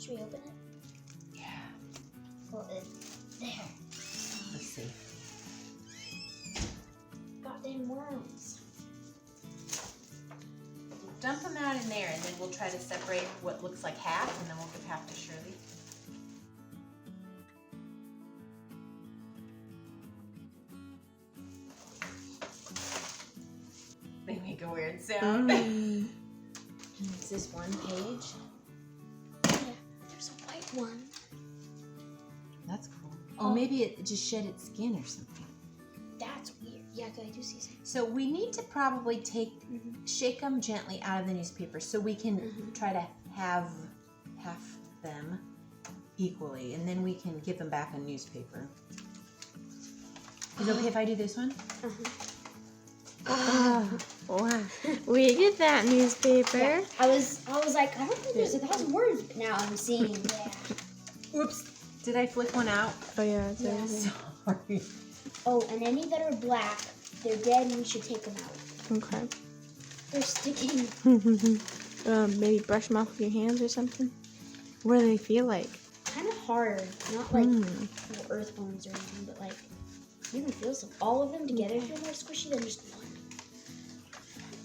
Should we open it? Yeah. Well, there. Let's see. Goddamn worms. Dump them out in there, and then we'll try to separate what looks like half, and then we'll give half to Shirley. They make a weird sound. Is this one page? Yeah, there's a white one. That's cool. Oh, maybe it just shed its skin or something. That's weird. Yeah, I do see something. So we need to probably shake them gently out of the newspaper so we can try to have half them equally, and then we can give them back a newspaper. Is it okay if I do this one? Oh, wow. We get that newspaper. Yeah, I was like, I don't think there's 1,000 words, but now I'm seeing. Yeah. Oops. Did I flick one out? Oh, yeah, it's everything. Sorry. Oh, and any that are black, they're dead and we should take them out. Okay. They're sticking. Maybe brush them off with your hands or something. What do they feel like? Kind of hard. Not like little earthworms or anything, but like, you can feel some. All of them together feel more squishy than just one.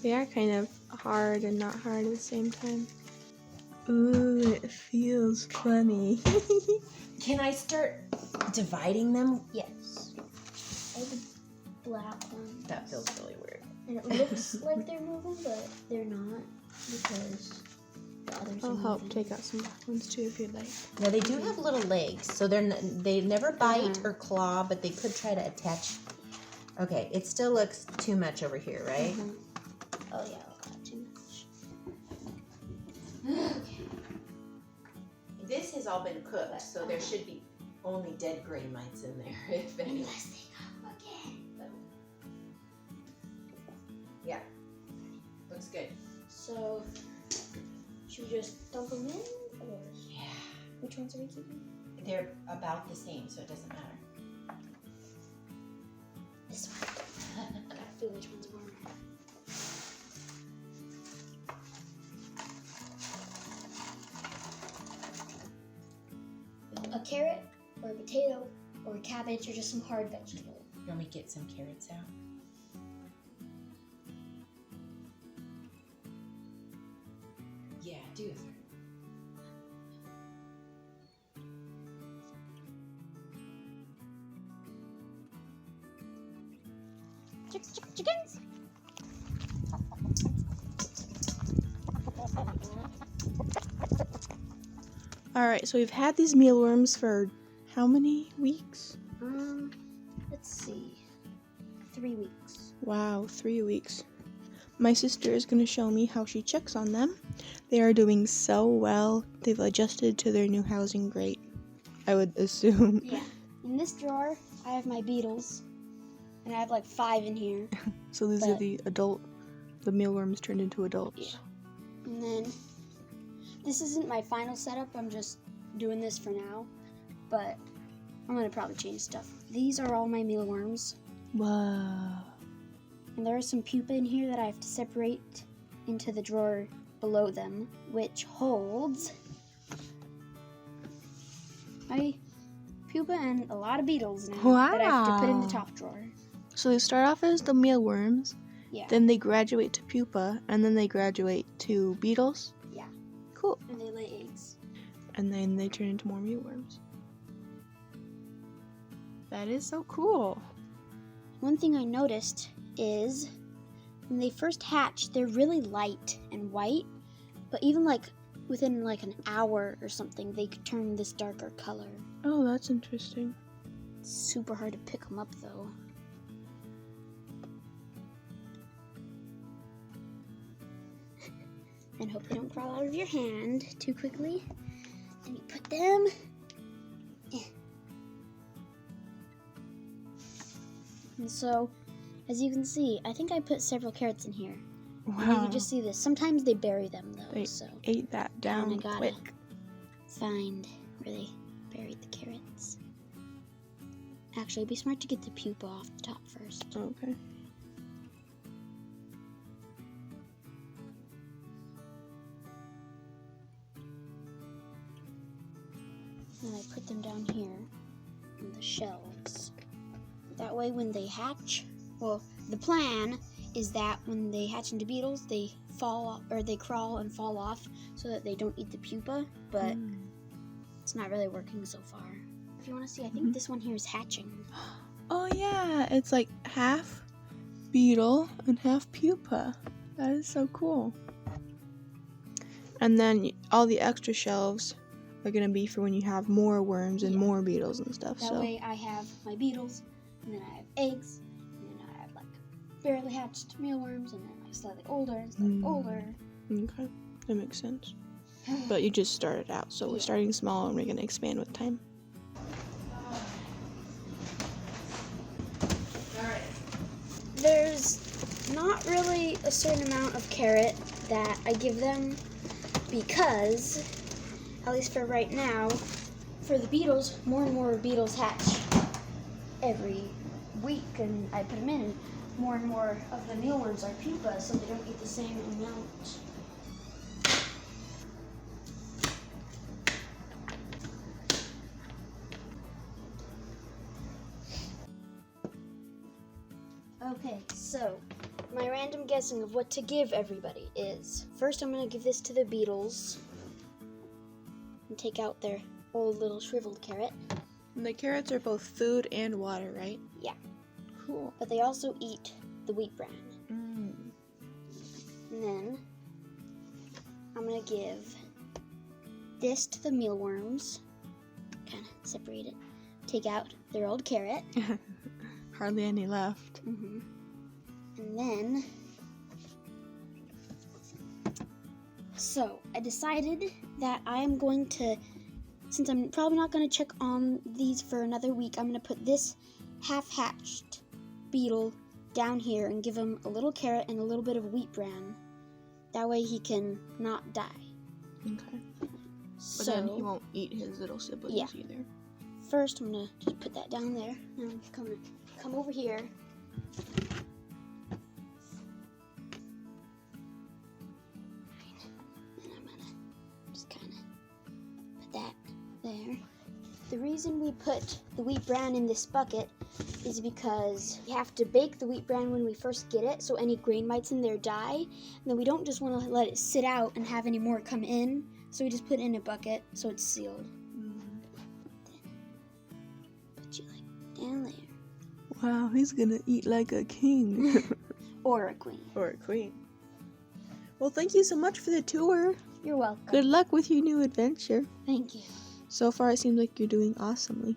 They are kind of hard and not hard at the same time. Ooh, it feels funny. Can I start dividing them? Yes. Oh, the black one. That feels really weird. And it looks like they're moving, but they're not because the others are I'll help moving. take out some black ones too if you'd like. Now they do have little legs, so they never bite or claw, but they could try to attach. Okay, it still looks too much over here, right? Oh yeah, not too much. This has all been cooked, so there should be only dead grain mites in there, if any. Unless they come again. Yeah, looks good. So, should we just dump them in, or Yeah, which ones are we keeping? they're about the same, so it doesn't matter. This one. I gotta feel which one's warmer. A carrot, or a potato, or a cabbage, or just some hard vegetable. Let me get some carrots out. Yeah, do it. Chickens! Alright, so we've had these mealworms for how many weeks? Let's see. 3 weeks. Wow, 3 weeks. My sister is going to show me how she checks on them. They are doing so well. They've adjusted to their new housing great, I would assume. Yeah. In this drawer, I have my beetles. And I have like 5 in here. So these are the mealworms turned into adults. Yeah. And then, this isn't my final setup. I'm just doing this for now. But I'm going to probably change stuff. These are all my mealworms. Wow. And there is some pupa in here that I have to separate into the drawer below them, which holds my pupa and a lot of beetles now that I have to put in the top drawer. So they start off as the mealworms, Yeah. then they graduate to pupa, and then they graduate to beetles? Yeah. Cool. And they lay eggs. And then they turn into more mealworms. That is so cool. One thing I noticed is when they first hatch, they're really light and white, but even like within like an hour or something, they could turn this darker color. Oh, that's interesting. It's super hard to pick them up though. And hope they don't crawl out of your hand too quickly. And you put them. And so, as you can see, I think I put several carrots in here. And you Wow. can just see this. Sometimes they bury them though, They so ate that down I gotta quick. find where they buried the carrots. Actually, it'd be smart to get the pupa off the top first. Okay. put them down here on the shelves. That way when they hatch, well, the plan is that when they hatch into beetles, they fall or they crawl and fall off so that they don't eat the pupa, but it's not really working so far. If you want to see, I think this one here is hatching. Oh yeah, it's like half beetle and half pupa. That is so cool. And then all the extra shelves are gonna be for when you have more worms and more beetles and stuff. That way I have my beetles, and then I have eggs, and then I have like barely hatched mealworms, and then like slightly older and slightly older. Okay, that makes sense. But you just started out, so we're starting small and we're gonna expand with time. There's not really a certain amount of carrot that I give them because, at least for right now, for the beetles, more and more beetles hatch every week, and I put them in, and more of the mealworms are pupa, so they don't eat the same amount. Okay, so my random guessing of what to give everybody is, first I'm going to give this to the beetles and take out their old little shriveled carrot. And the carrots are both food and water, right? Yeah. Cool. But they also eat the wheat bran. And then I'm going to give this to the mealworms, kind of separate it, take out their old carrot. Hardly any left. And then, so I decided that I am going to, since I'm probably not going to check on these for another week, I'm going to put this half-hatched beetle down here and give him a little carrot and a little bit of wheat bran. That way he can not die. Okay. So, But then he won't eat his little siblings either. First, I'm going to just put that down there. Now I'm going to come over here. And I'm going to just kind of put that there. The reason we put the wheat bran in this bucket is because we have to bake the wheat bran when we first get it, so any grain mites in there die. And then we don't just want to let it sit out and have any more come in, so we just put it in a bucket so it's sealed. Put you like down there. Wow, he's gonna eat like a king. Or a queen. Or a queen. Well, thank you so much for the tour. You're welcome. Good luck with your new adventure. Thank you. So far, it seems like you're doing awesomely.